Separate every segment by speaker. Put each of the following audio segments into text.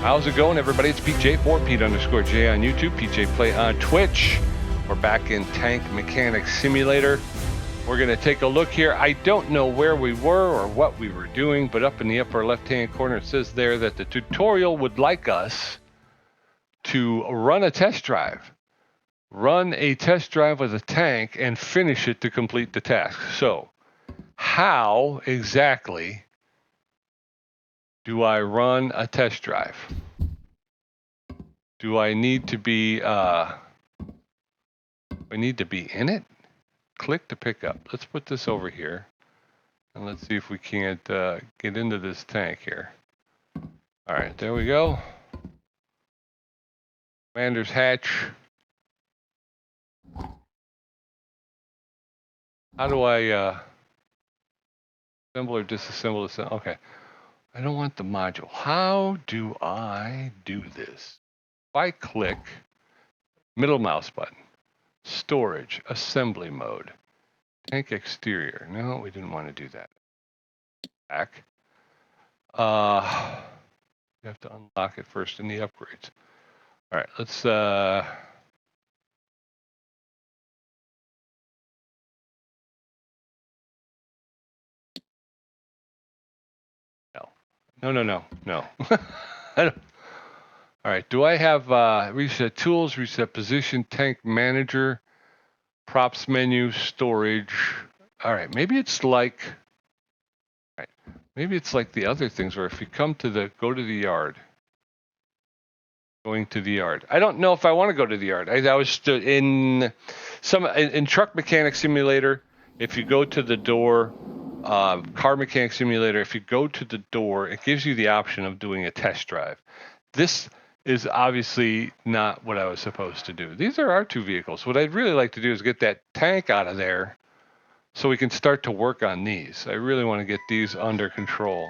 Speaker 1: How's it going, everybody? It's PJ4, Pete_J on YouTube, PJ Play on Twitch. We're back in Tank Mechanics Simulator. We're going to take a look here. I don't know where we were or what we were doing, but up in the upper left-hand corner, it says there that the tutorial would like us to run a test drive. Run a test drive with a tank and finish it to complete the task. So, how exactly do I run a test drive? Do I need to be, in it? Click to pick up. Let's put this over here. And let's see if we can't get into this tank here. All right, there we go. Commander's hatch. How do I assemble or disassemble this? Okay. I don't want the module. How do I do this? If I click middle mouse button, storage, assembly mode, tank exterior. No, we didn't want to do that. Back. You have to unlock it first in the upgrades. All right, let's No. I don't. All right, do I have reset tools, reset position, tank manager, props menu, storage? All right, maybe it's like the other things where if you go to the yard, going to the yard. I don't know if I want to go to the yard. I was in Truck Mechanics Simulator. If you go to the door, Car Mechanics Simulator, if you go to the door, it gives you the option of doing a test drive. This is obviously not what I was supposed to do. These are our two vehicles. What I'd really like to do is get that tank out of there so we can start to work on these. I really want to get these under control.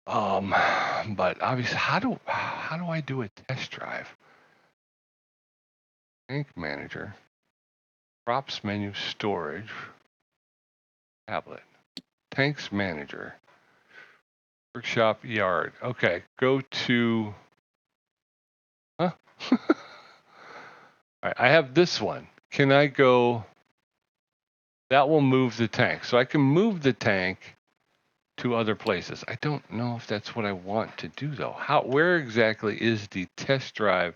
Speaker 1: But obviously, how do I do a test drive? Tank manager, props menu, storage, tablet, tanks manager, workshop, yard. Okay, go to. Huh? All right, I have this one. Can I go? That will move the tank, so I can move the tank to other places. I don't know if that's what I want to do though. Where exactly is the test drive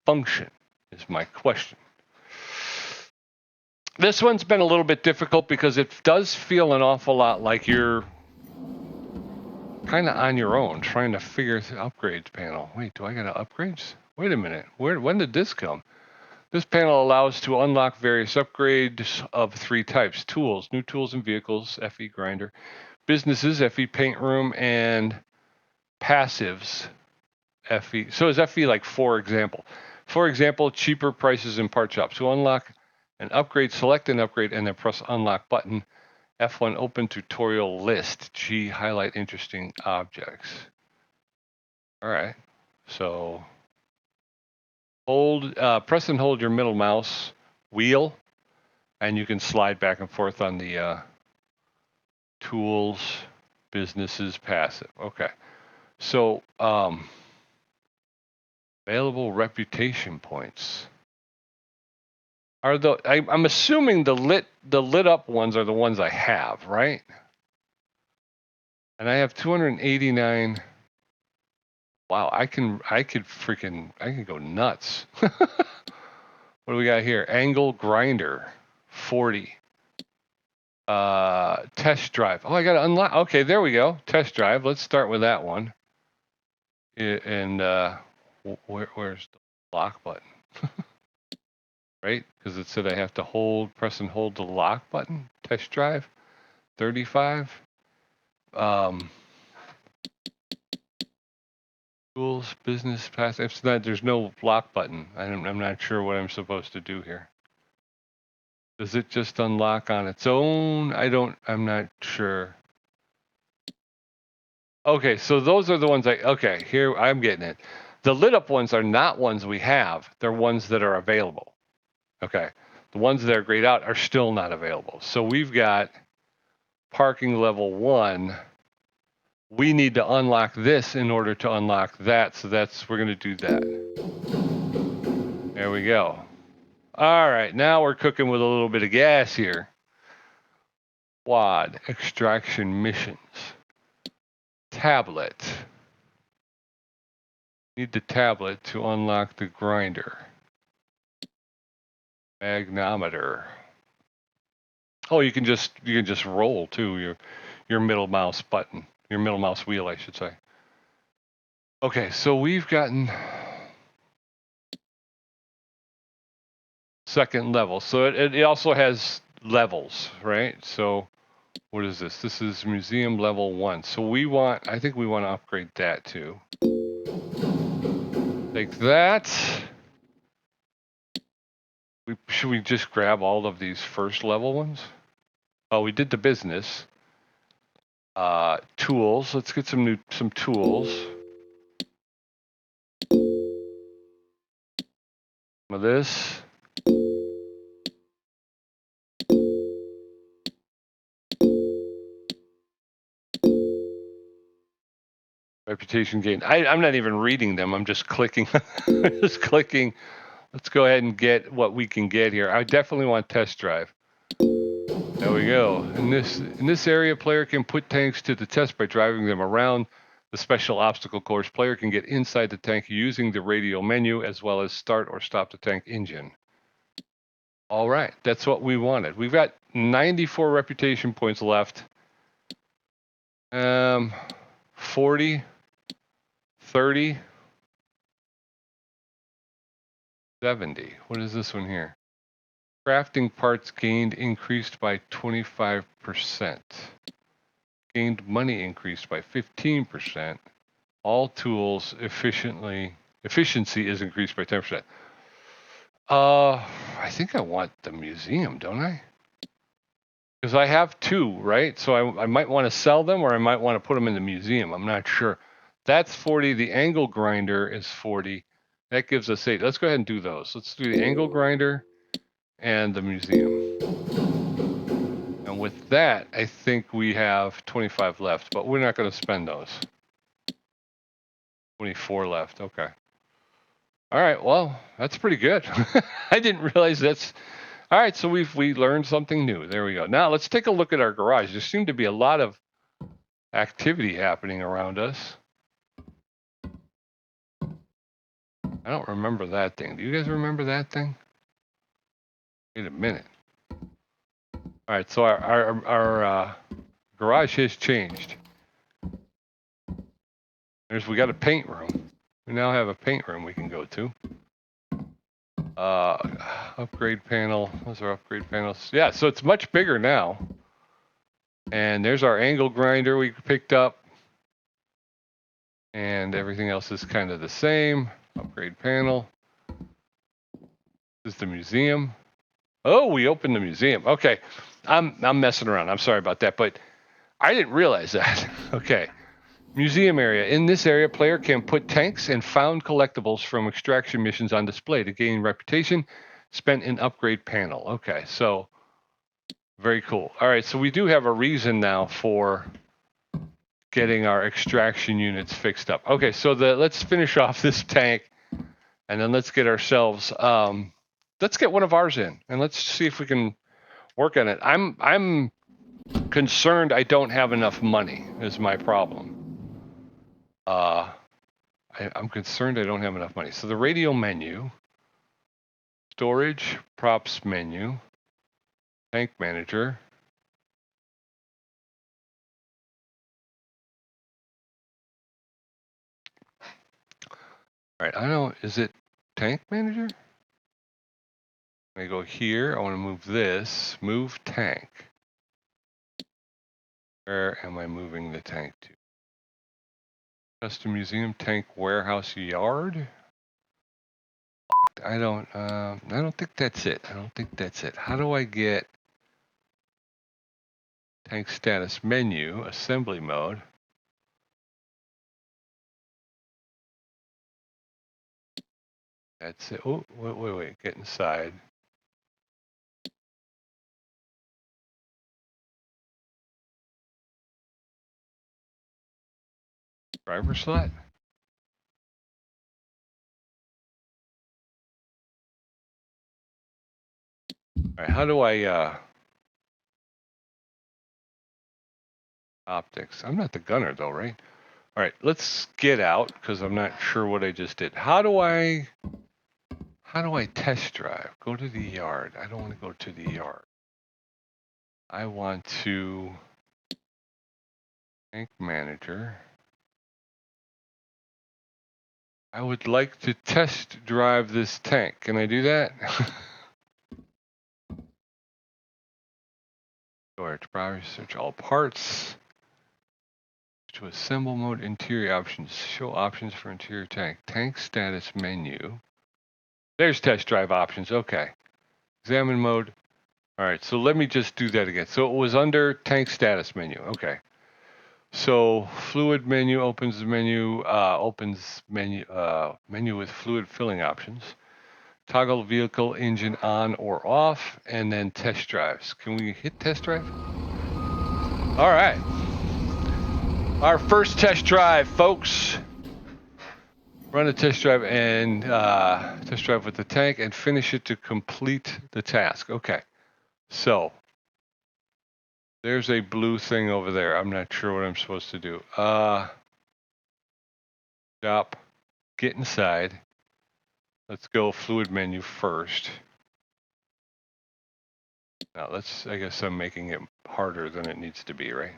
Speaker 1: function is my question. This one's been a little bit difficult because it does feel an awful lot like you're kind of on your own trying to figure the upgrades panel. Wait, do I got upgrades? Wait a minute. When did this come? This panel allows to unlock various upgrades of 3 types: tools, new tools and vehicles, FE grinder, businesses, FE paint room, and passives, FE. So is FE like for example? For example, cheaper prices in part shops. To unlock an upgrade, select an upgrade and then press unlock button. F1 open tutorial list. G highlight interesting objects. All right. So press and hold your middle mouse wheel, and you can slide back and forth on the tools, businesses, passive. Okay. So available reputation points. I'm assuming the lit up ones are the ones I have, right? And I have 289. Wow, I can go nuts. What do we got here? Angle grinder, 40. Test drive. Oh, I got to unlock. Okay, there we go. Test drive. Let's start with that one. And where's the lock button? Right? Because it said I have to press and hold the lock button. Test drive, 35. Tools, business, pass. It's not. There's no lock button. I'm not sure what I'm supposed to do here. Does it just unlock on its own? I'm not sure. Okay, so those are the ones okay, here I'm getting it. The lit up ones are not ones we have. They're ones that are available. Okay. The ones that are grayed out are still not available. So we've got parking level 1, we need to unlock this in order to unlock that. So we're going to do that. There we go. All right, now we're cooking with a little bit of gas here. Quad extraction missions. Tablet. Need the tablet to unlock the grinder. Magnometer. Oh, you can just roll too your middle mouse button, your middle mouse wheel, I should say. Okay, so we've gotten second level. So it also has levels, right? So what is this? This is museum level 1. So I think we want to upgrade that too. Take that. Should we just grab all of these first level ones? Oh, we did the business. Tools. Let's get some tools. Some of this. Reputation gain. I'm not even reading them. I'm just clicking. Just clicking. Let's go ahead and get what we can get here. I definitely want test drive. There we go. In this area, player can put tanks to the test by driving them around the special obstacle course. Player can get inside the tank using the radio menu as well as start or stop the tank engine. All right, that's what we wanted. We've got 94 reputation points left. 40, 30, 70. What is this one here? Crafting parts gained increased by 25%. Gained money increased by 15%. All tools efficiency is increased by 10%. I think I want the museum, don't I? Because I have 2, right? So I might want to sell them or I might want to put them in the museum. I'm not sure. That's 40. The angle grinder is 40. That gives us 8. Let's go ahead and do those. Let's do the angle grinder and the museum. And with that, I think we have 25 left, but we're not going to spend those. 24 left. Okay. All right. Well, that's pretty good. I didn't realize that's... All right. So we learned something new. There we go. Now let's take a look at our garage. There seemed to be a lot of activity happening around us. I don't remember that thing. Do you guys remember that thing? Wait a minute. All right. So our garage has changed. We got a paint room. We now have a paint room we can go to. Upgrade panel. Those are upgrade panels. Yeah, so it's much bigger now. And there's our angle grinder we picked up. And everything else is kind of the same. Upgrade panel. This is the museum. Oh, we opened the museum. Okay. I'm messing around. I'm sorry about that, but I didn't realize that. Okay. Museum area. In this area, player can put tanks and found collectibles from extraction missions on display to gain reputation spent in upgrade panel. Okay, so very cool. All right, so we do have a reason now for getting our extraction units fixed up. Okay, so let's finish off this tank, and then let's get ourselves, let's get one of ours in, and let's see if we can work on it. I'm concerned I don't have enough money is my problem. I'm concerned I don't have enough money. So the radio menu, storage, props menu, tank manager. All right, is it tank manager? I go here, I want to move this, move tank. Where am I moving the tank to? Custom museum tank warehouse yard? I don't think that's it. I don't think that's it. How do I get tank status menu, assembly mode? That's it. Oh, wait, get inside. Driver slot? All right, how do I, optics? I'm not the gunner though, right? All right, let's get out because I'm not sure what I just did. How do I test drive? Go to the yard. I don't want to go to the yard. I want to tank manager. I would like to test drive this tank. Can I do that? Storage, browse, search all parts. To assemble mode, interior options. Show options for interior tank. Tank status menu. There's test drive options. Okay. Examine mode. All right. So let me just do that again. So it was under tank status menu. Okay. So fluid menu opens the menu. Menu with fluid filling options. Toggle vehicle engine on or off, and then test drives. Can we hit test drive? All right. Our first test drive, folks. Run a test drive and test drive with the tank and finish it to complete the task. Okay. So there's a blue thing over there. I'm not sure what I'm supposed to do. Stop. Get inside. Let's go fluid menu first. Now I guess I'm making it harder than it needs to be, right?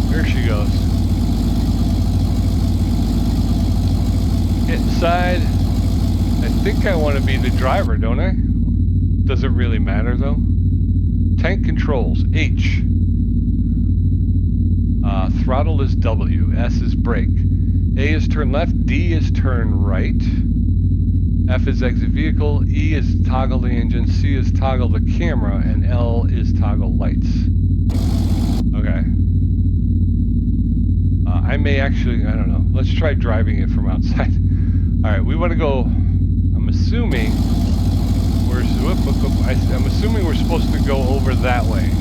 Speaker 1: There she goes. Get inside. I think I want to be the driver, don't I? Does it really matter though? Tank controls, H. Throttle is W, S is brake. A is turn left, D is turn right. F is exit vehicle, E is toggle the engine, C is toggle the camera, and L is toggle lights. Okay. I may actually, I don't know. Let's try driving it from outside. All right, we want to go, I'm assuming we're supposed to go over that way.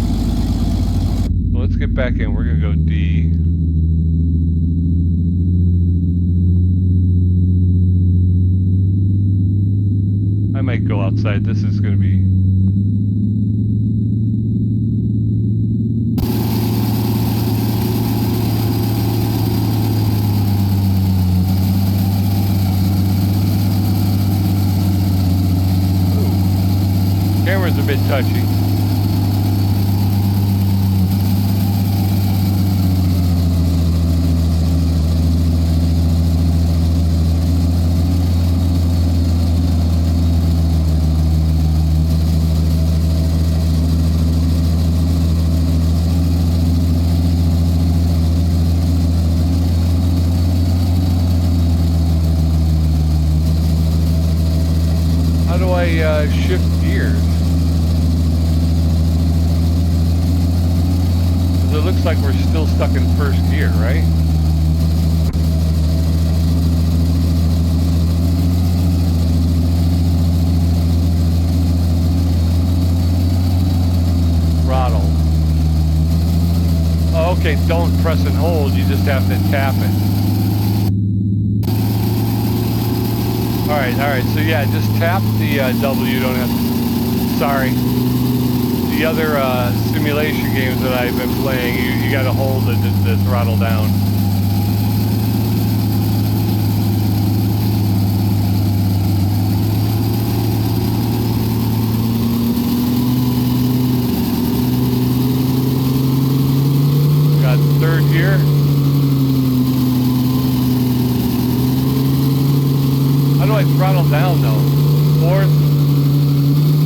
Speaker 1: So let's get back in. We're going to go D. I might go outside. This is going to be... Ooh. Camera's a bit touchy. Shift gears. Because it looks like we're still stuck in first gear, right? Throttle. Oh, okay, don't press and hold, you just have to tap it. Alright, so yeah, just tap the W, you don't have to, sorry. The other simulation games that I've been playing, you gotta hold the throttle down. Got third gear. How do I throttle down though? Fourth?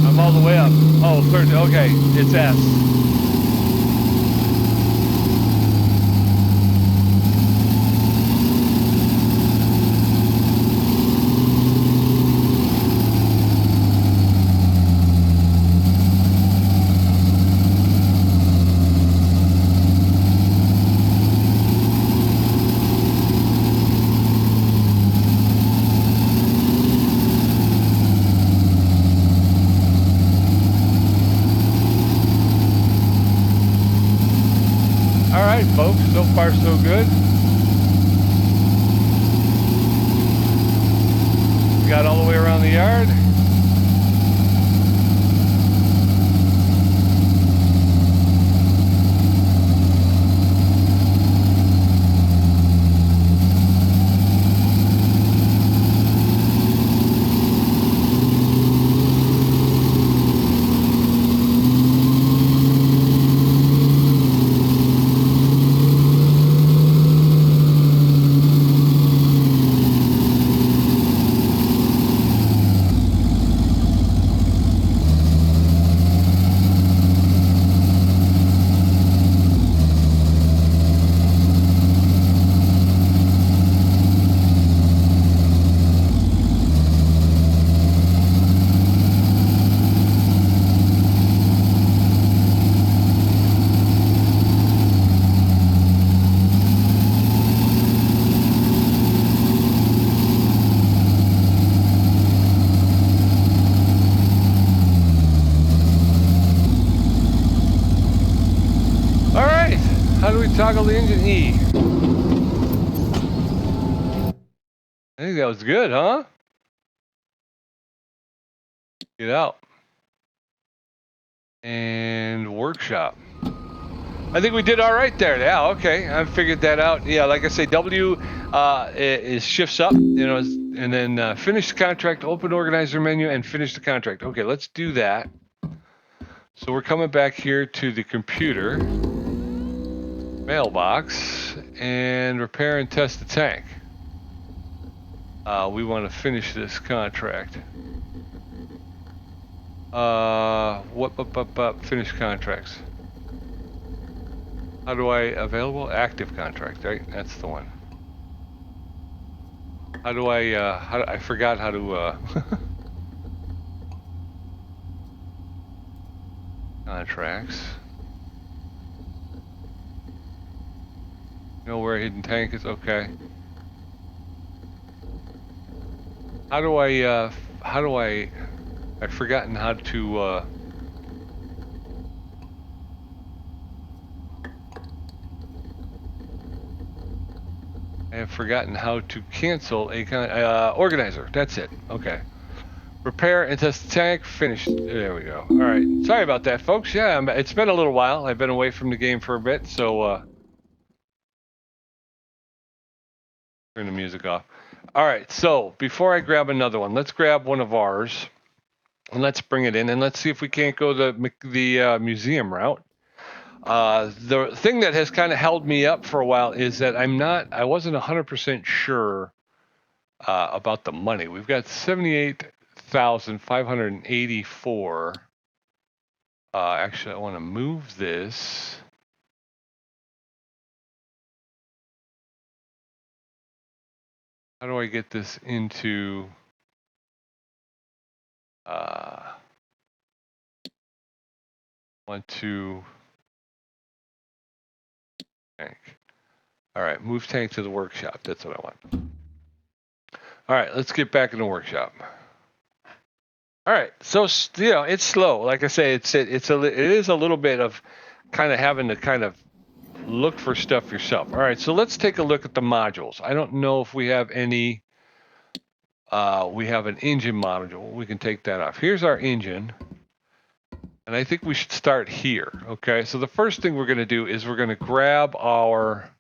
Speaker 1: I'm all the way up. Oh, third, okay, it's S. folks. So far, so good. We got all the way around the yard. All right. How do we toggle the engine? E. I think that was good, huh? Get out. And workshop. I think we did all right there. Yeah, okay. I figured that out. Yeah, like I say, W is shifts up, and then finish the contract, open organizer menu, and finish the contract. Okay, let's do that. So we're coming back here to the computer, mailbox, and repair and test the tank. We want to finish this contract. Finish contracts. How do I available? Active contract, right? That's the one. How do I forgot how to contracts. Know where a hidden tank is? Okay. How do I've forgotten how to I have forgotten how to cancel a organizer. That's it. Okay. Repair and test the tank. Finished. There we go. All right. Sorry about that, folks. Yeah, it's been a little while. I've been away from the game for a bit, so turn the music off. All right. So before I grab another one, let's grab one of ours and let's bring it in and let's see if we can't go the museum route. The thing that has kind of held me up for a while is that I wasn't 100% sure about the money. We've got 78,584. Actually, I want to move this. How do I get this into want to tank. All right, move tank to the workshop. That's what I want. All right, let's get back in the workshop. All right, so it's slow. Like I say, it is a little bit of kind of having to kind of look for stuff yourself. All right, so let's take a look at the modules. I don't know if we have any. We have an engine module. We can take that off. Here's our engine. And I think we should start here. Okay, so the first thing we're going to do is we're going to grab our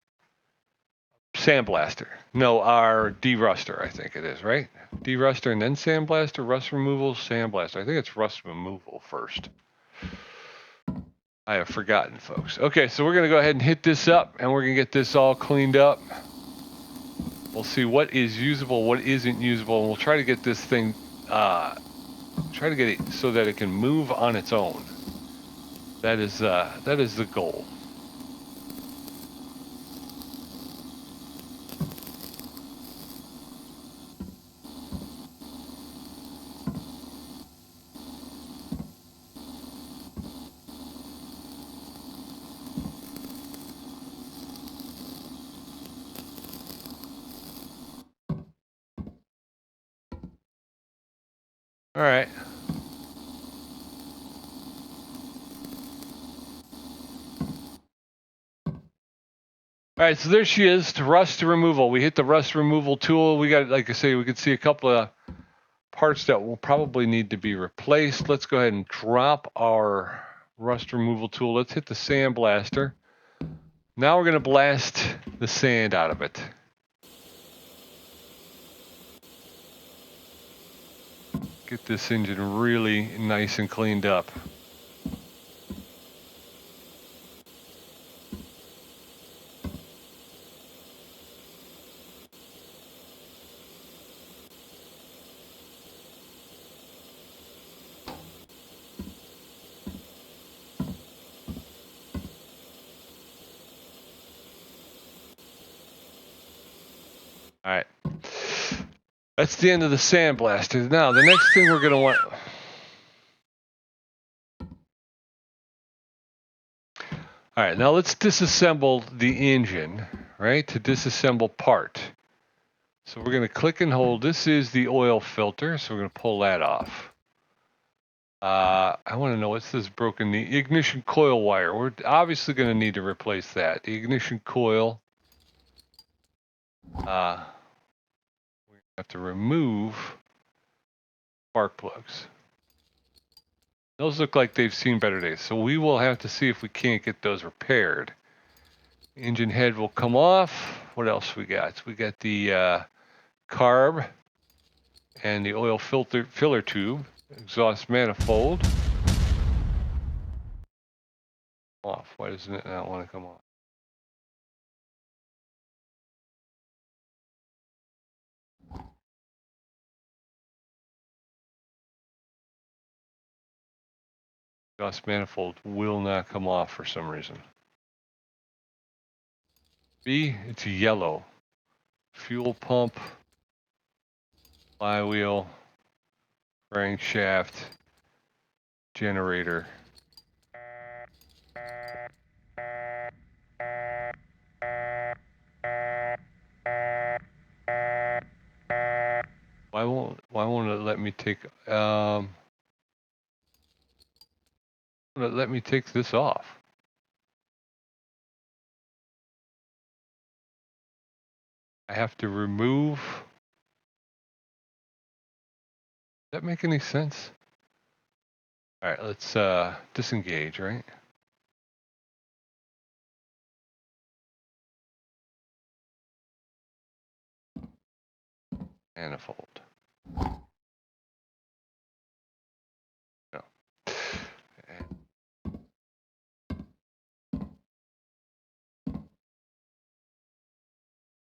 Speaker 1: sandblaster. No, our deruster, I think it is, right? Deruster and then sandblaster, rust removal, sandblaster. I think it's rust removal first. I have forgotten, folks. Okay, so we're going to go ahead and hit this up, and we're going to get this all cleaned up. We'll see what is usable, what isn't usable, and we'll try to get this thing, try to get it so that it can move on its own. That is the goal. All right. All right, so there she is, rust removal. We hit the rust removal tool. We got, like I say, we could see a couple of parts that will probably need to be replaced. Let's go ahead and drop our rust removal tool. Let's hit the sandblaster. Now we're going to blast the sand out of it. Get this engine really nice and cleaned up. All right. That's the end of the sandblaster. Now, the next thing we're going to want... All right, now let's disassemble the engine, right, to disassemble part. So we're going to click and hold. This is the oil filter, so we're going to pull that off. I want to know what's this broken. The ignition coil wire. We're obviously going to need to replace that. The ignition coil. We have to remove spark plugs. Those look like they've seen better days, so we will have to see if we can't get those repaired. Engine head will come off. What else we got? We got the carb and the oil filler tube, exhaust manifold. Off. Why doesn't it not want to come off? Exhaust manifold will not come off for some reason. B, it's yellow. Fuel pump, flywheel, crankshaft, generator. Why won't it let me take let me take this off? I have to remove. Does that make any sense? All right, let's disengage, right? Manifold. No.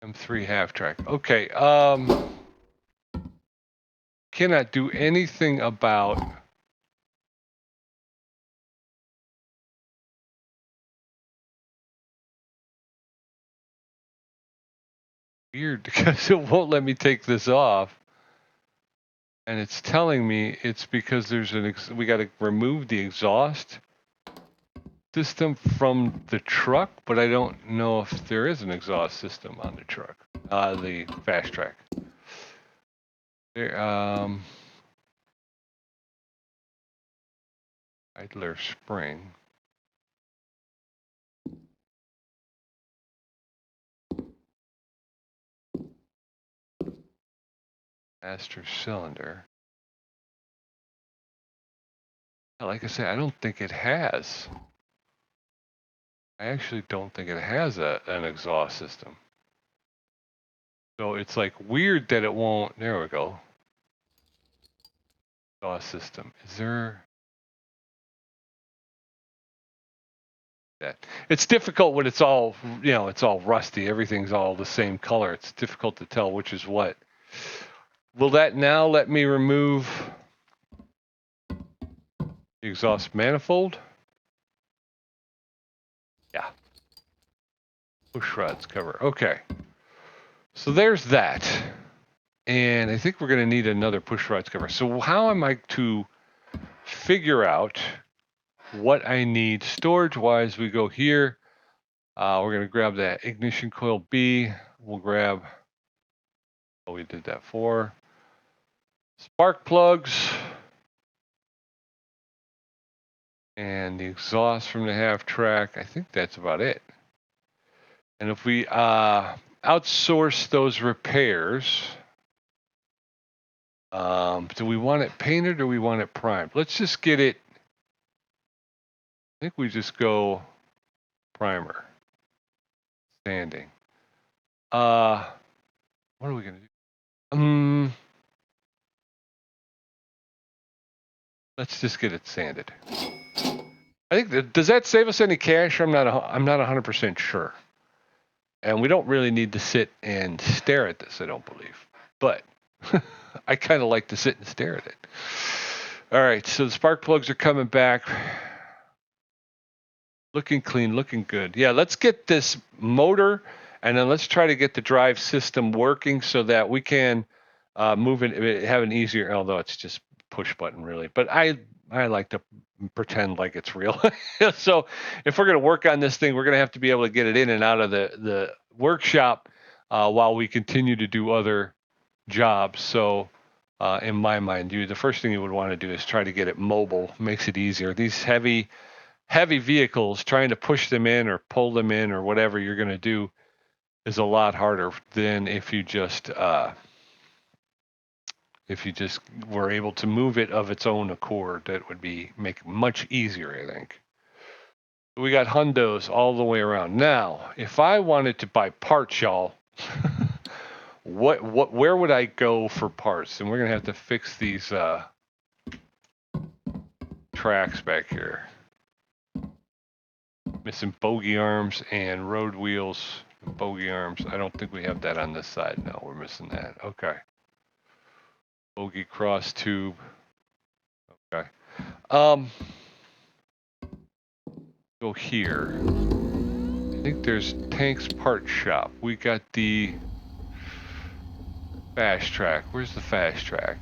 Speaker 1: M3 half track. Okay. Cannot do anything about weird because it won't let me take this off. And it's telling me it's because there's we got to remove the exhaust system from the truck, but I don't know if there is an exhaust system on the truck, the fast track. There, idler spring. Master cylinder. Like I said, I don't think it has. I actually don't think it has an exhaust system. So it's like weird that it won't. There we go. Exhaust system. Is there? That it's difficult when it's all, you know, it's all rusty. Everything's all the same color. It's difficult to tell which is what. Will that now let me remove the exhaust manifold? Yeah. Push rods cover. Okay. So there's that. And I think we're going to need another push rods cover. So how am I to figure out what I need storage-wise? We go here. We're going to grab that ignition coil B. We'll grab, oh, we did that for spark plugs and the exhaust from the half track. I think that's about it. And if we outsource those repairs, do we want it painted or do we want it primed? Let's just get it. I think we just go primer, sanding. What are we gonna do? Let's just get it sanded. I think does that save us any cash? I'm not 100% sure. And we don't really need to sit and stare at this, I don't believe. But I kind of like to sit and stare at it. All right, so the spark plugs are coming back. Looking clean, looking good. Yeah, let's get this motor, and then let's try to get the drive system working so that we can move it, have an easier, although it's just push button really. But I like to pretend like it's real. So if we're going to work on this thing, we're going to have to be able to get it in and out of the workshop while we continue to do other jobs. So in my mind, the first thing you would want to do is try to get it mobile. Makes it easier. These heavy vehicles, trying to push them in or pull them in or whatever you're going to do is a lot harder than if you just were able to move it of its own accord. That would make it much easier, I think. We got hundos all the way around. Now, if I wanted to buy parts, y'all, where would I go for parts? And we're gonna have to fix these tracks back here. Missing bogey arms and road wheels and bogey arms. I don't think we have that on this side. No, we're missing that. Okay. Bogey cross tube. Okay. Go here. I think there's Tank's part shop. We got the fast track. Where's the fast track?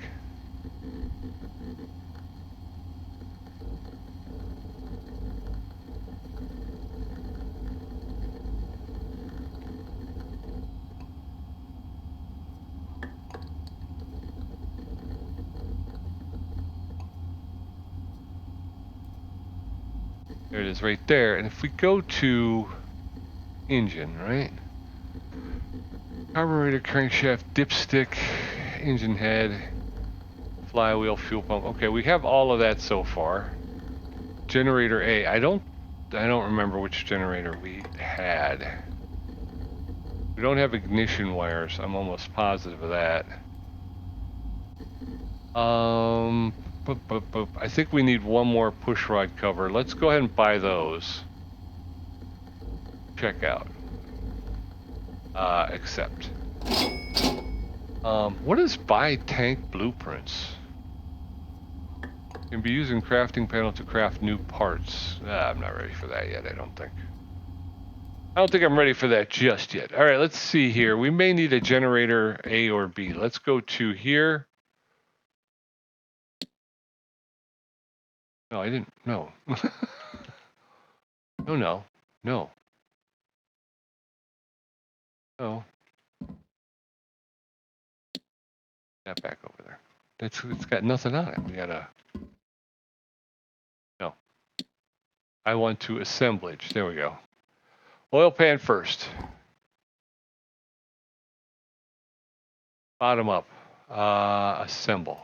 Speaker 1: There it is right there. And if we go to engine, right? Carburetor, crankshaft, dipstick, engine head, flywheel, fuel pump. Okay, we have all of that so far. Generator A. I don't remember which generator we had. We don't have ignition wires. I'm almost positive of that. I think we need one more push rod cover. Let's go ahead and buy those. Check out. Accept. What is buy tank blueprints? Can be used in crafting panel to craft new parts. I'm not ready for that yet, I don't think. I don't think I'm ready for that just yet. All right, let's see here. We may need a generator A or B. Let's go to here. No, I didn't. No. No. No. That back over there. It's got nothing on it. We gotta. No. I want to assemblage. There we go. Oil pan first. Bottom up. Assemble.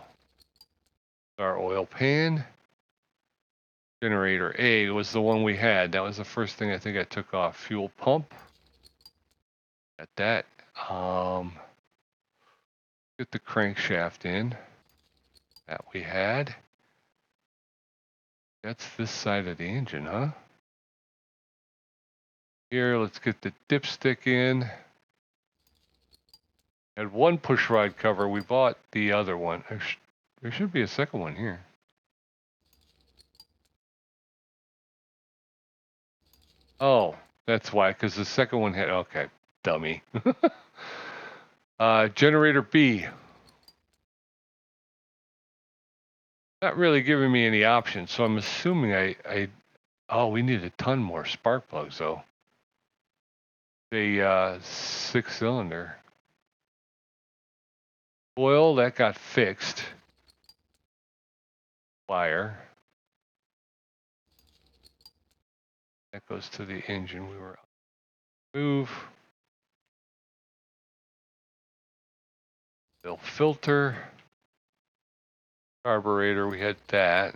Speaker 1: Our oil pan. Generator A was the one we had. That was the first thing I think I took off. Fuel pump. Got that. Get the crankshaft in. That we had. That's this side of the engine, huh? Here, let's get the dipstick in. Had one push rod cover. We bought the other one. There should be a second one here. Oh, that's why, because the second one had, okay, dummy. Generator B. Not really giving me any options, so I'm assuming oh, we need a ton more spark plugs, though. The 6-cylinder. Oil, that got fixed. Wire. That goes to the engine. We were Move. Fill filter. Carburetor, we had that.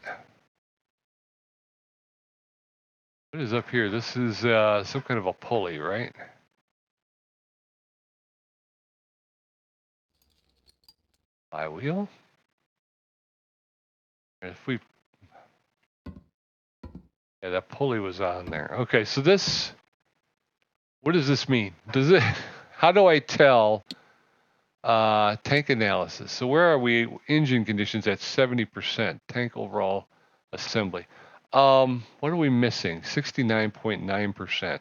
Speaker 1: What is up here? This is some kind of a pulley, right? Flywheel. And if we, yeah, that pulley was on there. Okay, so this, what does this mean? Does it? How do I tell? Tank analysis. So where are we? Engine conditions at 70%. Tank overall assembly. What are we missing? 69.9%.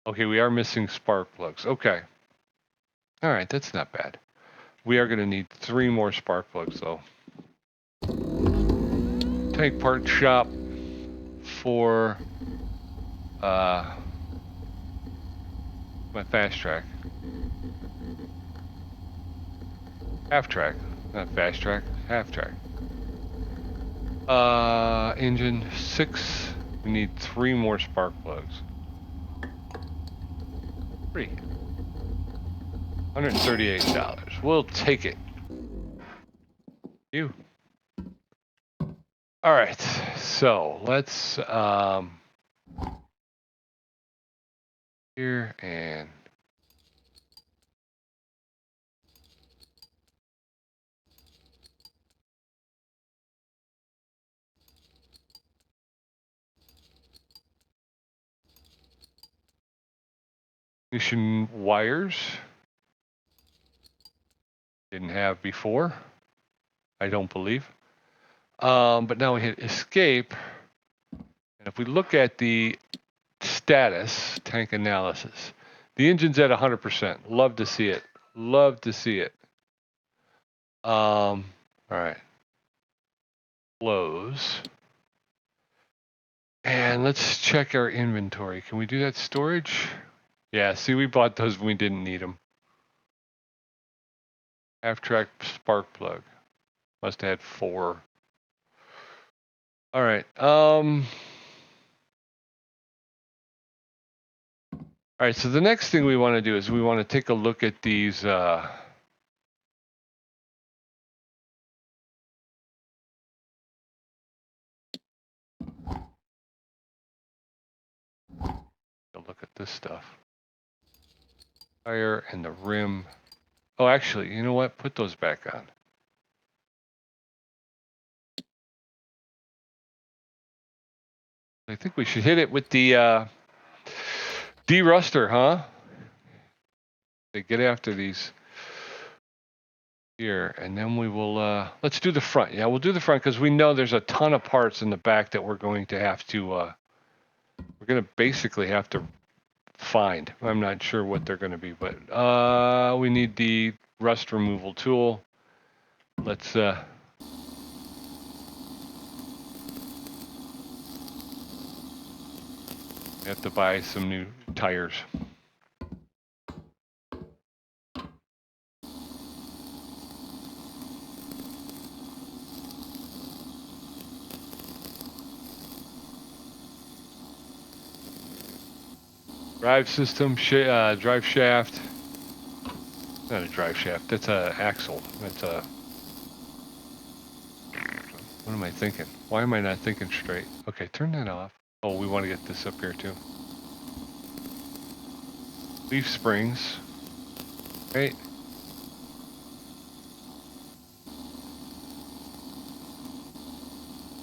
Speaker 1: Okay, we are missing spark plugs. Okay. All right, that's not bad. We are going to need 3 more spark plugs, though. Tank part shop for my fast track. Half track. Not fast track, half track. Engine 6. We need 3 more spark plugs. 3. $138. We'll take it. You. All right. So let's here and ignition wires. Didn't have before, I don't believe. But now we hit escape. And if we look at the status, tank analysis, the engine's at 100%. Love to see it. Love to see it. All right. Close. And let's check our inventory. Can we do that storage? Yeah, see, we bought those when we didn't need them. Half-track spark plug. Must have had 4. All right. All right, so the next thing we want to do is we want to take a look at these look at this stuff. Tire and the rim. Oh, actually, you know what? Put those back on. I think we should hit it with the de-ruster, huh? They get after these here, and then we will, let's do the front. Yeah, we'll do the front because we know there's a ton of parts in the back that we're going to have to, we're going to basically have to find. I'm not sure what they're going to be, but we need the rust removal tool. Let's we have to buy some new tires. Drive system, drive shaft. Not a drive shaft. That's a axle. That's a. What am I thinking? Why am I not thinking straight? Okay, turn that off. Oh, we want to get this up here too. Leaf springs. Right.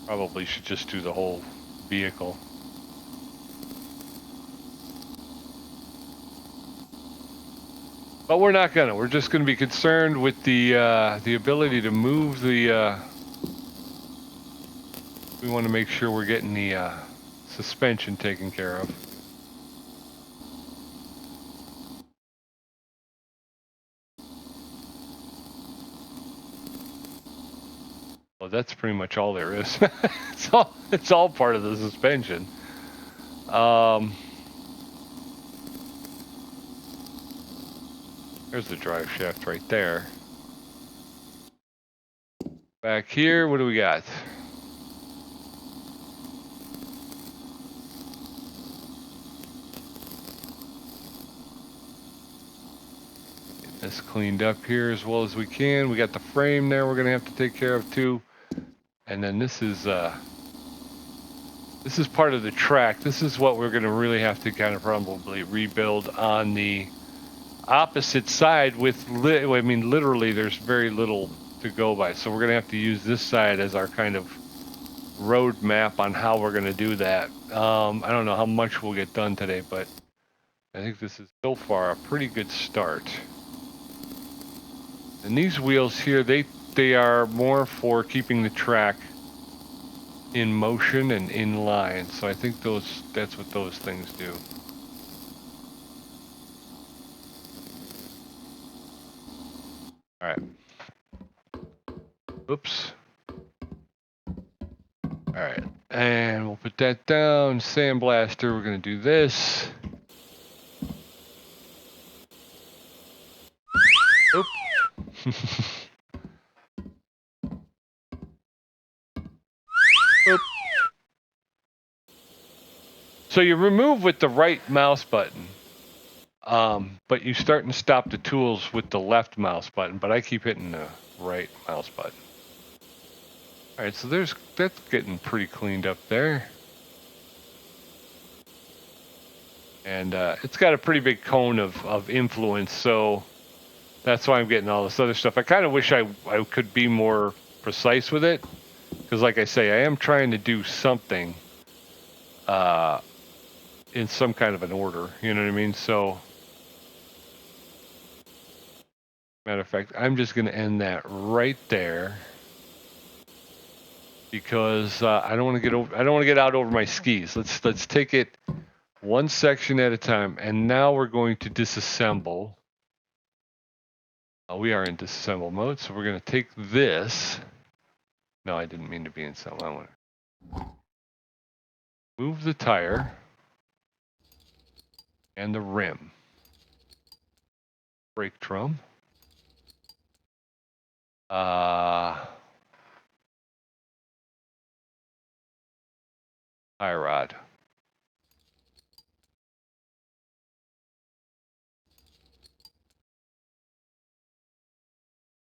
Speaker 1: Probably should just do the whole vehicle. But we're not gonna. We're just gonna be concerned with the ability to move the. We want to make sure we're getting the suspension taken care of. Well, that's pretty much all there is. it's all part of the suspension. There's the drive shaft right there. Back here, what do we got? this cleaned up here as well as we can. We got the frame there we're going to have to take care of too. And then this is part of the track. This is what we're going to really have to kind of probably rebuild on the opposite side with, I mean, literally there's very little to go by. So we're going to have to use this side as our kind of road map on how we're going to do that. I don't know how much we'll get done today, but I think this is so far a pretty good start. And these wheels here, they are more for keeping the track in motion and in line. So I think that's what those things do. All right. Oops. All right. And we'll put that down. Sandblaster, we're going to do this. Oop. Oop. So you remove with the right mouse button, but you start and stop the tools with the left mouse button, but I keep hitting the right mouse button. All right, so that's getting pretty cleaned up there. And it's got a pretty big cone of influence, so that's why I'm getting all this other stuff. I kind of wish I could be more precise with it, because like I say, I am trying to do something in some kind of an order, you know what I mean? So, matter of fact, I'm just going to end that right there, because I don't want to get out over my skis. Let's take it one section at a time, and now we're going to disassemble. We are in disassemble mode, so we're going to take this. No, I didn't mean to be in some. I want to move the tire and the rim. Brake drum. Tie rod.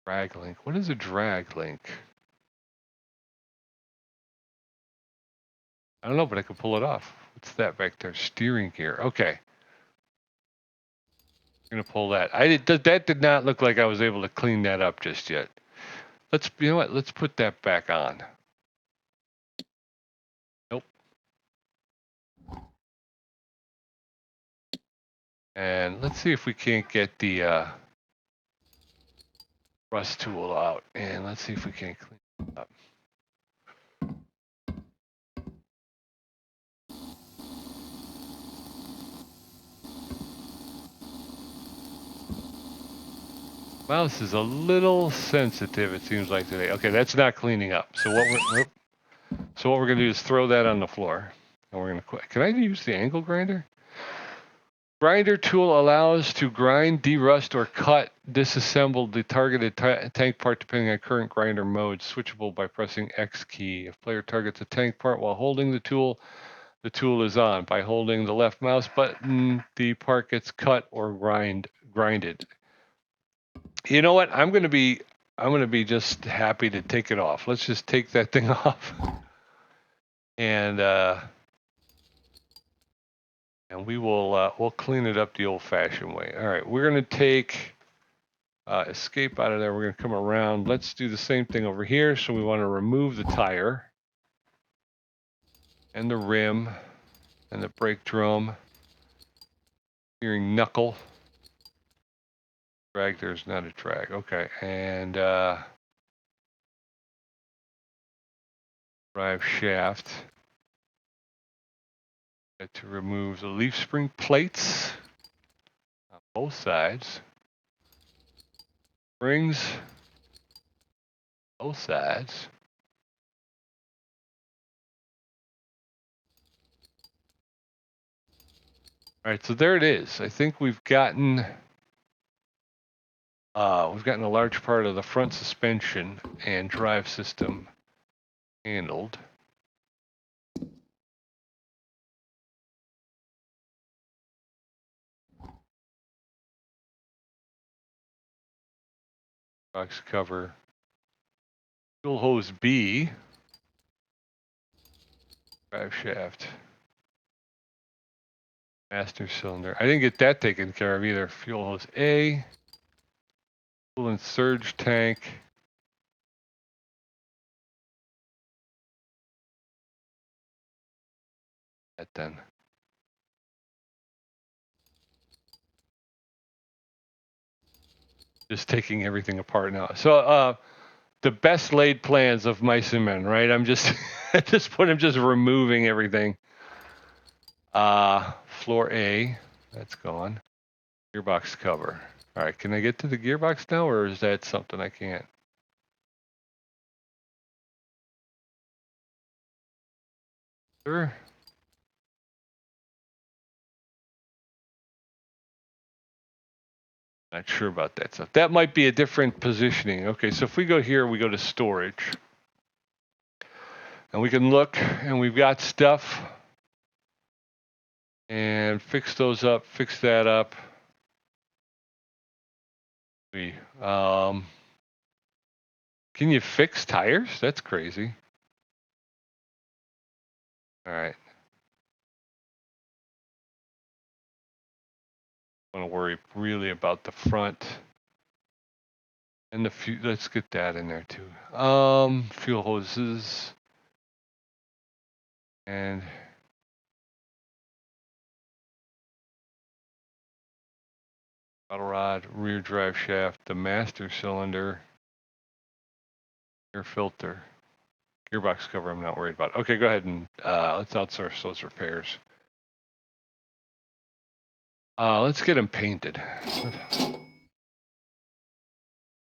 Speaker 1: Drag link. What is a drag link? I don't know, but I can pull it off. What's that back there? Steering gear. Okay. I'm gonna pull that. That did not look like I was able to clean that up just yet. You know what? Let's put that back on. Nope. And let's see if we can't get the rust tool out. And let's see if we can't clean it up. Mouse is a little sensitive, it seems like today. Okay, that's not cleaning up. So what we're gonna do is throw that on the floor, and we're gonna quit. Can I use the angle grinder? Grinder tool allows to grind, derust, or cut, disassemble the targeted tank part depending on current grinder mode. Switchable by pressing X key. If player targets a tank part while holding the tool is on. By holding the left mouse button, the part gets cut or grinded. You know what? I'm gonna be just happy to take it off. Let's just take that thing off, and we'll clean it up the old-fashioned way. All right, we're gonna take escape out of there. We're gonna come around. Let's do the same thing over here. So we want to remove the tire and the rim and the brake drum, steering knuckle. Drag, there's not a drag. Okay, and drive shaft. To remove the leaf spring plates on both sides. Springs, both sides. All right, so there it is. I think we've gotten a large part of the front suspension and drive system handled. Box cover. Fuel hose B. Drive shaft. Master cylinder. I didn't get that taken care of either. Fuel hose A. Coolant surge tank. That then. Just taking everything apart now. So the best laid plans of mice and men, right? I'm just at this point I'm just removing everything. Floor A, that's gone. Gearbox cover. All right, can I get to the gearbox now, or is that something I can't? Sure. Not sure about that stuff. That might be a different positioning. Okay, so if we go here, we go to storage. And we can look, and we've got stuff. And fix those up, fix that up. Can you fix tires? That's crazy. All right. I want to worry really about the front. And let's get that in there too. Fuel hoses. And throttle rod, rear drive shaft, the master cylinder, air filter, gearbox cover. I'm not worried about. Okay, go ahead and let's outsource those repairs. Let's get them painted.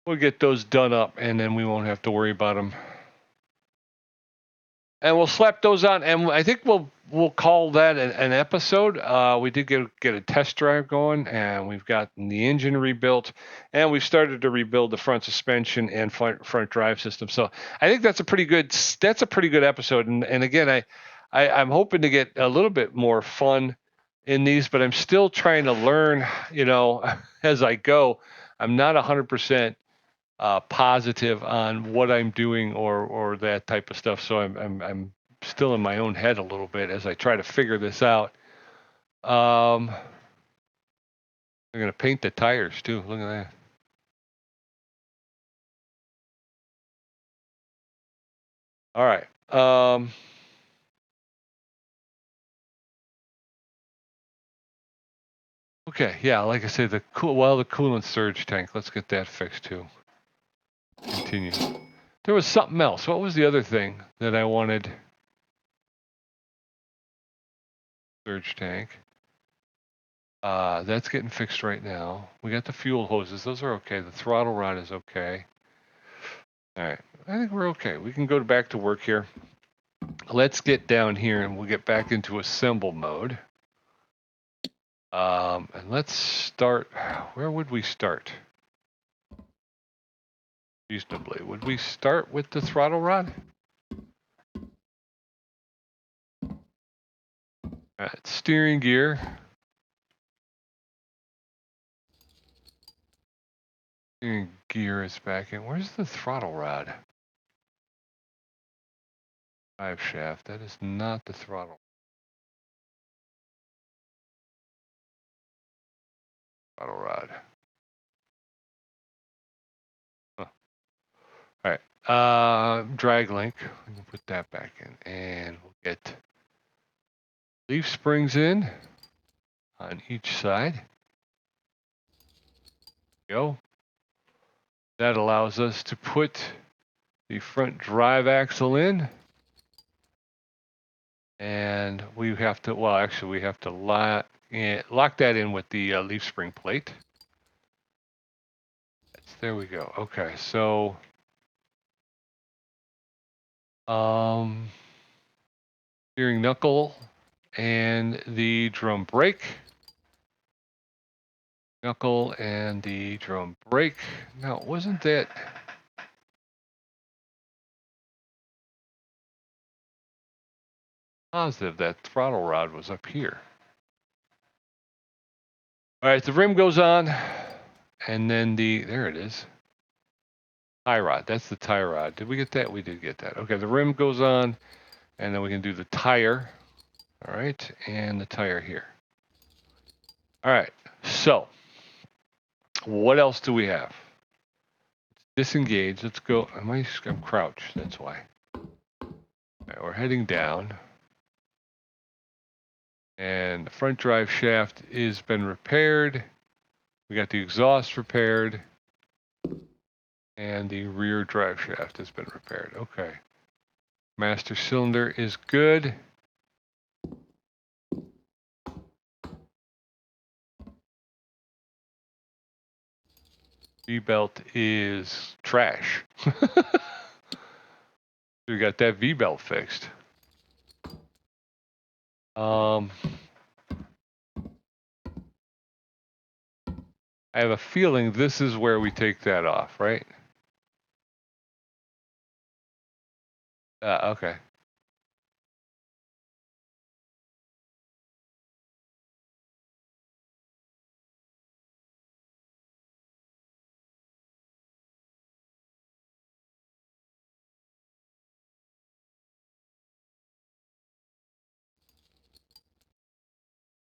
Speaker 1: We'll get those done up, and then we won't have to worry about them. And we'll slap those on, and I think we'll call that an episode. We did get a test drive going, and we've gotten the engine rebuilt, and we've started to rebuild the front suspension and front drive system. So I think that's a pretty good episode. And again, I'm hoping to get a little bit more fun in these, but I'm still trying to learn, as I go. I'm not 100% positive on what I'm doing or that type of stuff. So I'm still in my own head a little bit as I try to figure this out. I'm gonna paint the tires too. Look at that. All right. Okay. Yeah. Like I said, the coolant surge tank. Let's get that fixed too. Continue. There was something else. What was the other thing that I wanted? Surge tank. That's getting fixed right now. We got the fuel hoses. Those are okay. The throttle rod is okay. All right. I think we're okay. We can go back to work here. Let's get down here and we'll get back into assemble mode. And let's start. Where would we start? Reasonably. Would we start with the throttle rod? All right, steering gear. Steering gear is back in. Where's the throttle rod? Drive shaft. That is not the throttle. Throttle rod. Huh. All right. Drag link. We can put that back in, and we'll get leaf springs in on each side. Go. That allows us to put the front drive axle in. And we have to, well, actually, we have to lock that in with the leaf spring plate. There we go. Okay, so steering knuckle and the drum brake. Knuckle and the drum brake. Now, wasn't that... positive that throttle rod was up here. All right, the rim goes on, and then there it is. Tie rod. That's the tie rod. Did we get that? We did get that. Okay, the rim goes on, and then we can do the tire. All right, and the tire here. All right, so what else do we have? Disengage. Let's go. I'm crouched. That's why. All right, we're heading down. And the front drive shaft has been repaired. We got the exhaust repaired. And the rear drive shaft has been repaired. Okay. Master cylinder is good. V-belt is trash. We got that V-belt fixed. I have a feeling this is where we take that off, right? Okay.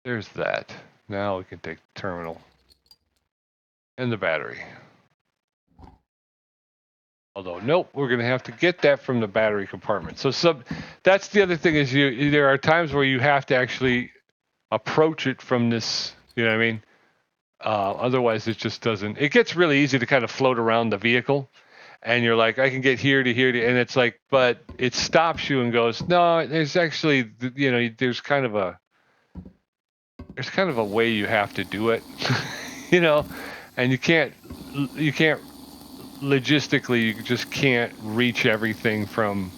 Speaker 1: There's that. Now we can take the terminal and the battery. Although, nope, we're going to have to get that from the battery compartment. So that's the other thing is there are times where you have to actually approach it from this, you know what I mean? Otherwise, it just doesn't. It gets really easy to kind of float around the vehicle, and you're like, I can get here to here to, and it's like, but it stops you and goes, no, there's actually, you know, there's kind of a way you have to do it, you know, and you can't logistically, you just can't reach everything from,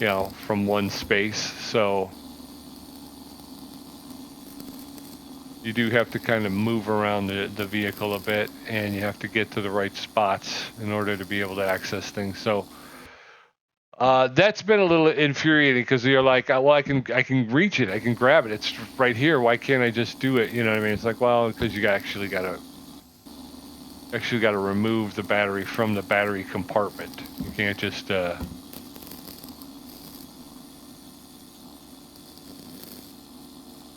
Speaker 1: you know, from one space. So you do have to kind of move around the vehicle a bit, and you have to get to the right spots in order to be able to access things. So that's been a little infuriating because you're like, well, I can reach it, I can grab it, it's right here. Why can't I just do it? You know what I mean? It's like, well, because you actually got to remove the battery from the battery compartment. You can't just.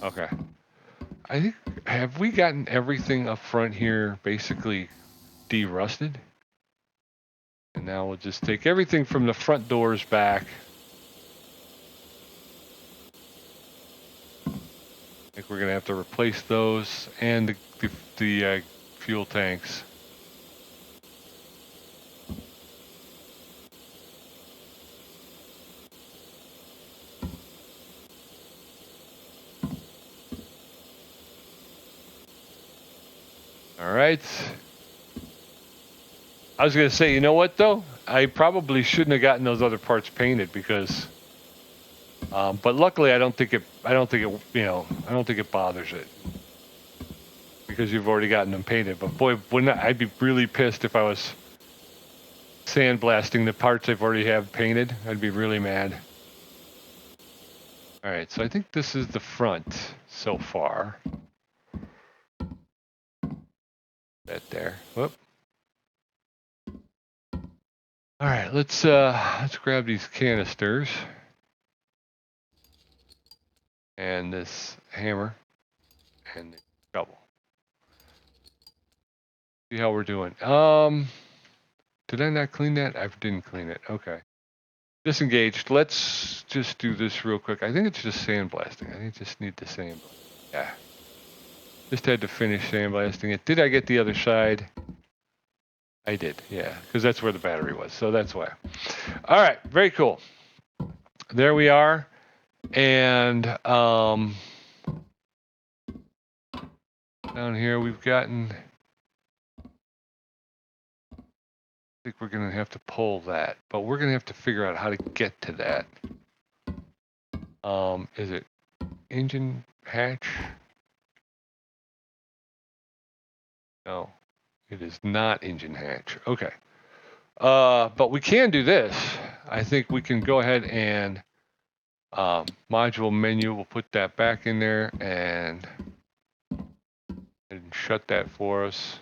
Speaker 1: Okay. I think, have we gotten everything up front here basically de-rusted? And now we'll just take everything from the front doors back. I think we're going to have to replace those and the fuel tanks. All right. I was going to say, you know what though? I probably shouldn't have gotten those other parts painted because, but luckily I don't think it, you know, I don't think it bothers it because you've already gotten them painted. But boy, I'd be really pissed if I was sandblasting the parts I've already have painted. I'd be really mad. All right, so I think this is the front so far. That there. Whoop. All right, let's grab these canisters and this hammer and the shovel. See how we're doing. Did I not clean that? I didn't clean it. Okay. Disengaged. Let's just do this real quick. I think it's just sandblasting. I think I just need to sandblast. Yeah. Just had to finish sandblasting it. Did I get the other side? I did, yeah, because that's where the battery was. So that's why. All right, very cool. There we are. And down here we've gotten, I think we're going to have to pull that, but we're going to have to figure out how to get to that. Is it engine hatch? No, it is not engine hatch. Okay. But we can do this. I think we can go ahead and module menu, we'll put that back in there and shut that for us.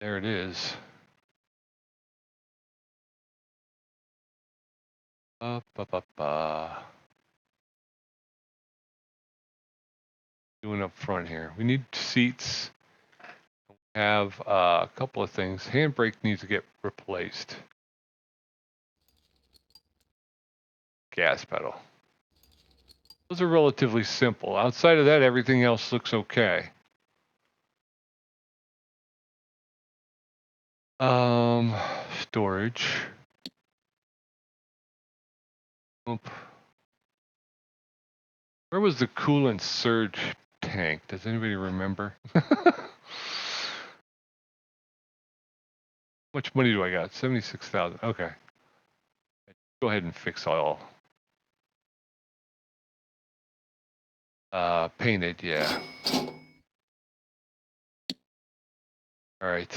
Speaker 1: There it is. Doing up front here. We need seats. Have a couple of things. Handbrake needs to get replaced. Gas pedal. Those are relatively simple. Outside of that, everything else looks okay. Storage. Oop. Where was the coolant surge tank? Does anybody remember? How much money do I got? 76,000. Okay. Go ahead and fix all. Painted, yeah. All right.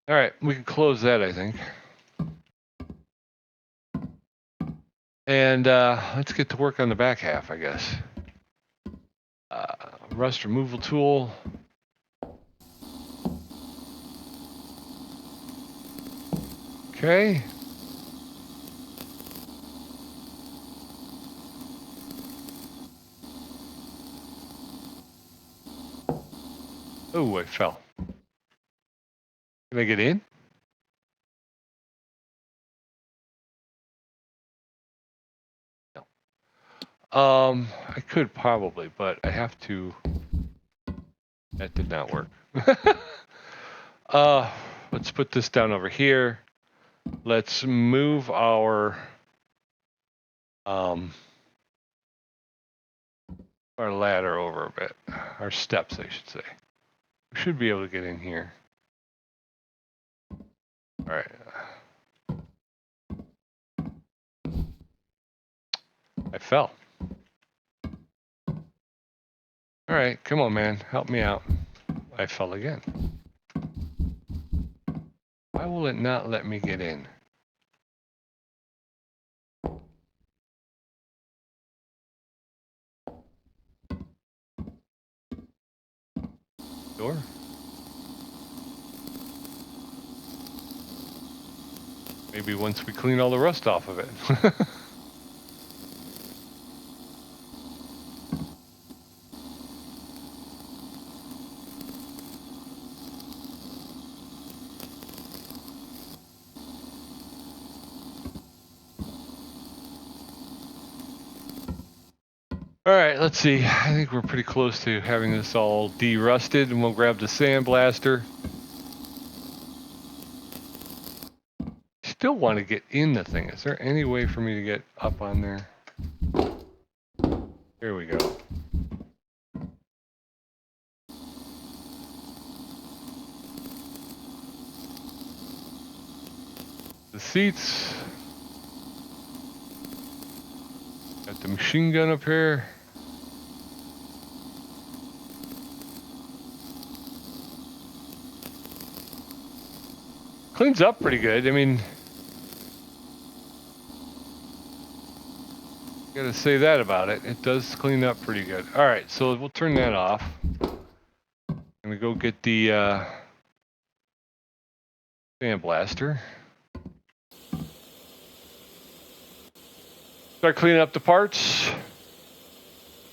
Speaker 1: All right, we can close that, I think. And let's get to work on the back half, I guess. Rust removal tool. Okay. Oh, I fell. Can I get in? No. I could probably, but I have to. That did not work. Let's put this down over here. Let's move our ladder over a bit. Our steps, I should say. We should be able to get in here. All right. I fell. All right, come on, man. Help me out. I fell again. Why will it not let me get in? Door? Maybe once we clean all the rust off of it. All right, let's see. I think we're pretty close to having this all de-rusted, and we'll grab the sandblaster. Still want to get in the thing. Is there any way for me to get up on there? Here we go. The seats. Got the machine gun up here. Cleans up pretty good. I mean, gotta say that about it. It does clean up pretty good. All right, so we'll turn that off. I'm gonna go get the sandblaster. Start cleaning up the parts.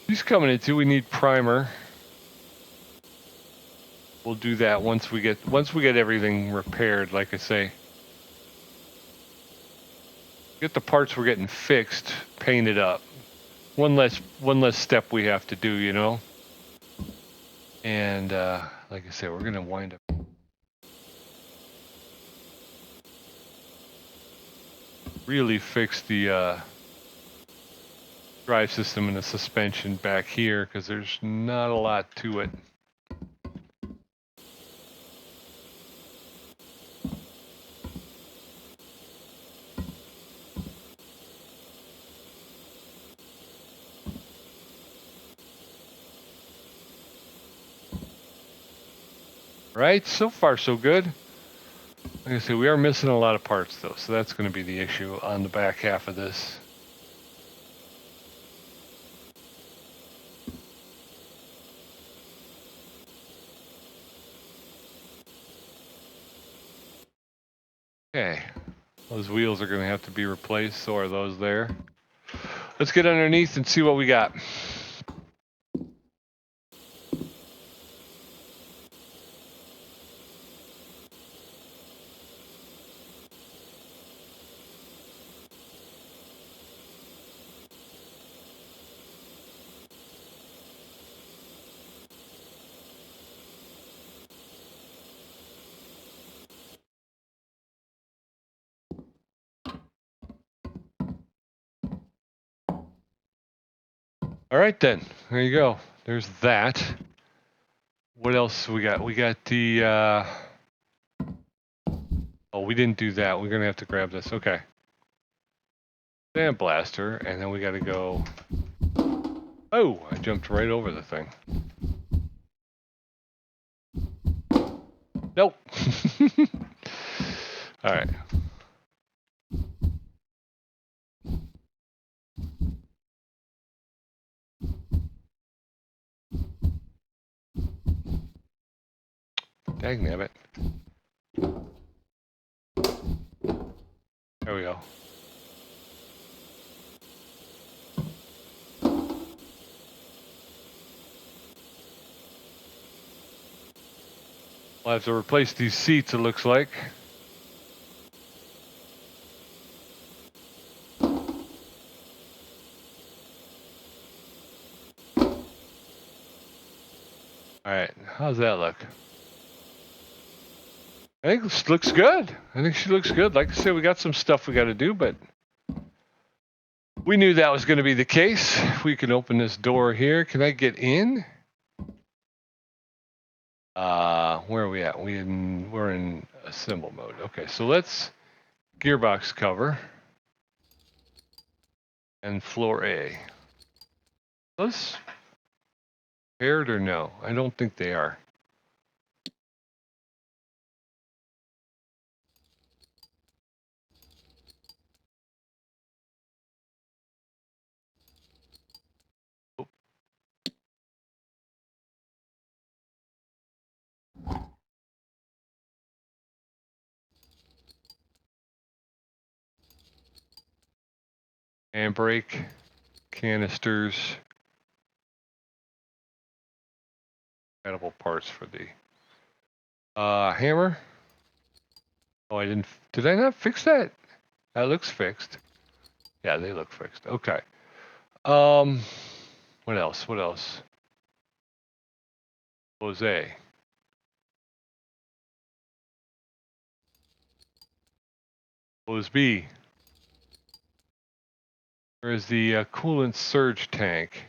Speaker 1: She's coming in too. We need primer. We'll do that once we get everything repaired, like I say. Get the parts we're getting fixed, painted up. One less step we have to do, you know. And like I said, we're gonna wind up really fix the drive system and the suspension back here, because there's not a lot to it. Right, so far so good. Like I say, we are missing a lot of parts though, so that's going to be the issue on the back half of this. Okay. Those wheels are going to have to be replaced, so are those there. Let's get underneath and see what we got. All right, then. There you go. There's that. What else we got? We got the... Oh, we didn't do that. We're going to have to grab this. Okay. Sandblaster, and then we got to go... Oh, I jumped right over the thing. Nope. All right. Dagnabbit. There we go. We'll have to replace these seats, it looks like. All right, how's that look? I think this looks good. I think she looks good. Like I said, we got some stuff we got to do, but we knew that was going to be the case. We can open this door here. Can I get in? Where are we at? We're in assemble mode. Okay, so let's gearbox cover and floor A. Those paired or no? I don't think they are. Handbrake, canisters, compatible parts for the hammer. Oh, I didn't. Did I not fix that? That looks fixed. Yeah, they look fixed. Okay. What else? What else? Jose. Hose B. Where's the coolant surge tank?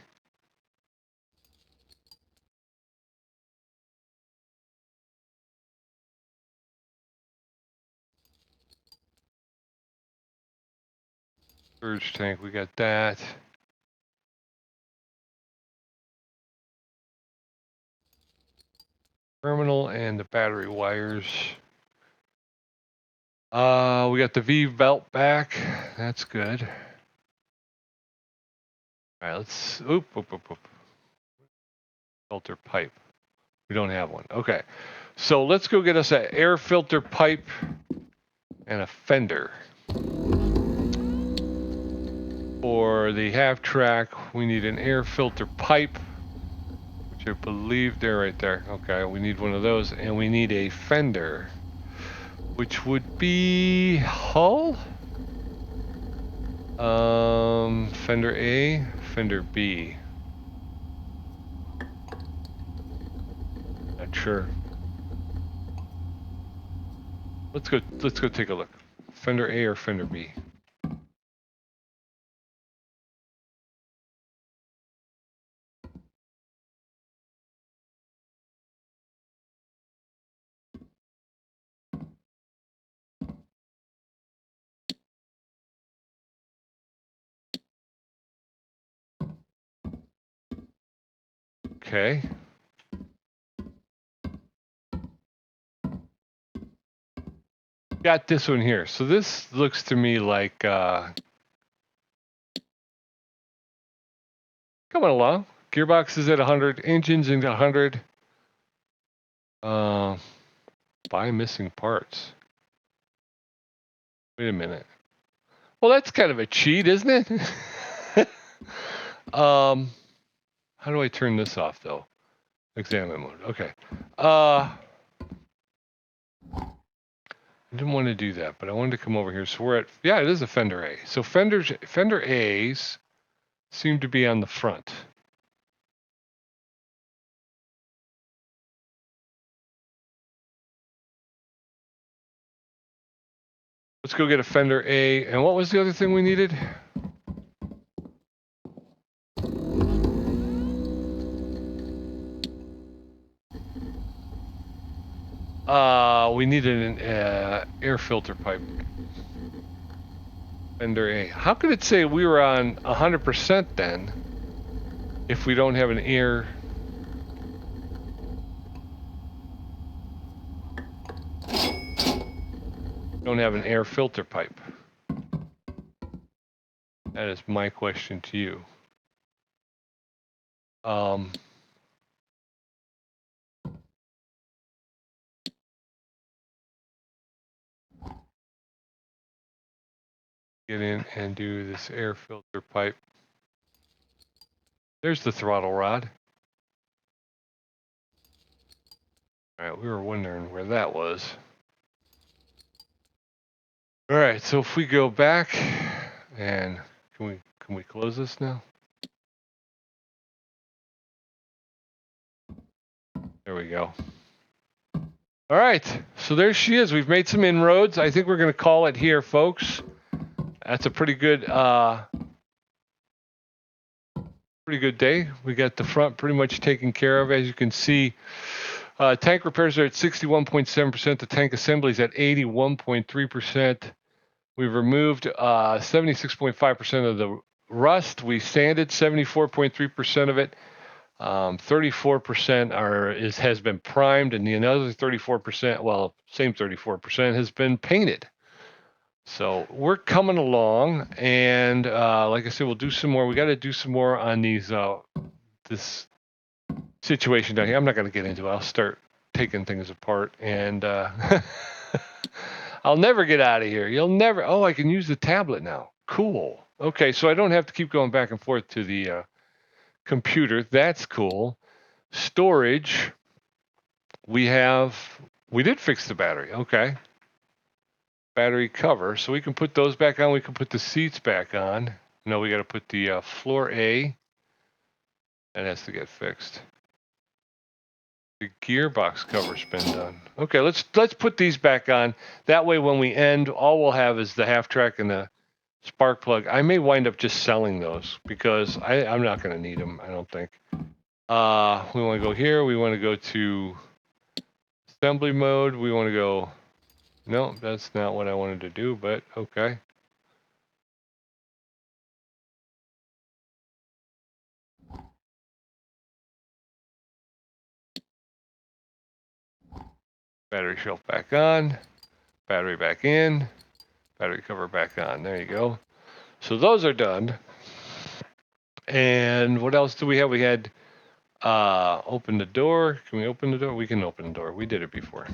Speaker 1: Surge tank, we got that. Terminal and the battery wires. We got the V belt back. That's good. All right, let's. Oop. Filter pipe. We don't have one. Okay, so let's go get us an air filter pipe and a fender. For the half track, we need an air filter pipe, which I believe they're right there. Okay, we need one of those, and we need a fender, which would be hull. Fender A, fender B. Not sure. Let's go take a look. Fender A or fender B? Okay. Got this one here. So this looks to me like coming along. Gearbox is at 100, engines at 100. Buy missing parts. Wait a minute. Well, that's kind of a cheat, isn't it? How do I turn this off though? Examine mode. Okay. I didn't want to do that, but I wanted to come over here. So we're at, yeah, it is a fender A. So fender A's seem to be on the front. Let's go get a fender A. And what was the other thing we needed? We needed an air filter pipe. Fender A. How could it say we were on 100% then if we don't have an air? Don't have an air filter pipe? That is my question to you. Get in and do this air filter pipe. There's the throttle rod. All right, we were wondering where that was. All right, so if we go back and can we close this now? There we go. All right, so there she is. We've made some inroads. I think we're going to call it here, folks. That's a pretty good day. We got the front pretty much taken care of. As you can see, tank repairs are at 61.7%. The tank assembly is at 81.3%. We've removed 76.5% of the rust. We sanded 74.3% of it. 34% has been primed, and the another 34%, well, same 34%, has been painted. So we're coming along, and like I said, we'll do some more. We got to do some more on these this situation down here. I'm not going to get into it. I'll start taking things apart, and I'll never get out of here. You'll never. Oh, I can use the tablet now. Cool. Okay, so I don't have to keep going back and forth to the computer. That's cool. Storage. We did fix the battery. Okay. Battery cover. So we can put those back on. We can put the seats back on. No, we got to put the floor A. That has to get fixed. The gearbox cover's been done. Okay, let's put these back on. That way when we end, all we'll have is the half track and the spark plug. I may wind up just selling those because I'm not going to need them, I don't think. We want to go here. We want to go to assembly mode. We want to go... No, that's not what I wanted to do, but okay. Battery shelf back on. Battery back in. Battery cover back on. There you go. So those are done. And what else do we have? We had open the door. Can we open the door? We can open the door. We did it before.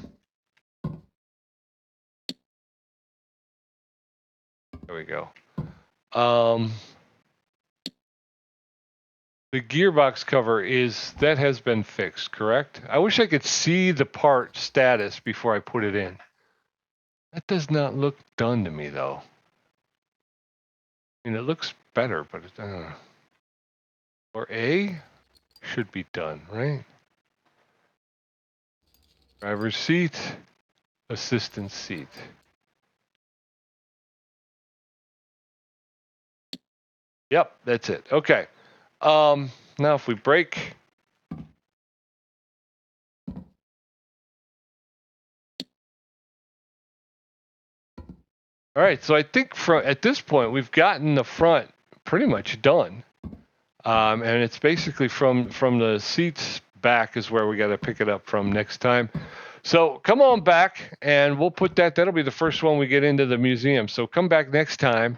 Speaker 1: There we go. The gearbox cover that has been fixed, correct? I wish I could see the part status before I put it in. That does not look done to me, though. I mean, it looks better, but I don't know. Or A should be done, right? Driver's seat, assistant seat. Yep, that's it. Okay. Now if we brake. All right, so I think at this point we've gotten the front pretty much done, and it's basically from the seats back is where we got to pick it up from next time. So come on back, and we'll put that. That'll be the first one we get into the museum. So come back next time,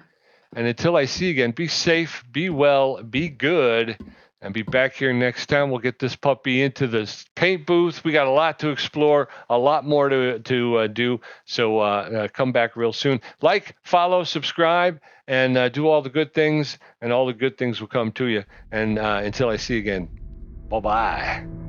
Speaker 1: and until I see you again, be safe, be well, be good. and be back here next time. We'll get this puppy into the paint booth. We got a lot to explore, a lot more to do. So come back real soon. Like, follow, subscribe, and do all the good things, and all the good things will come to you. And until I see you again, bye-bye.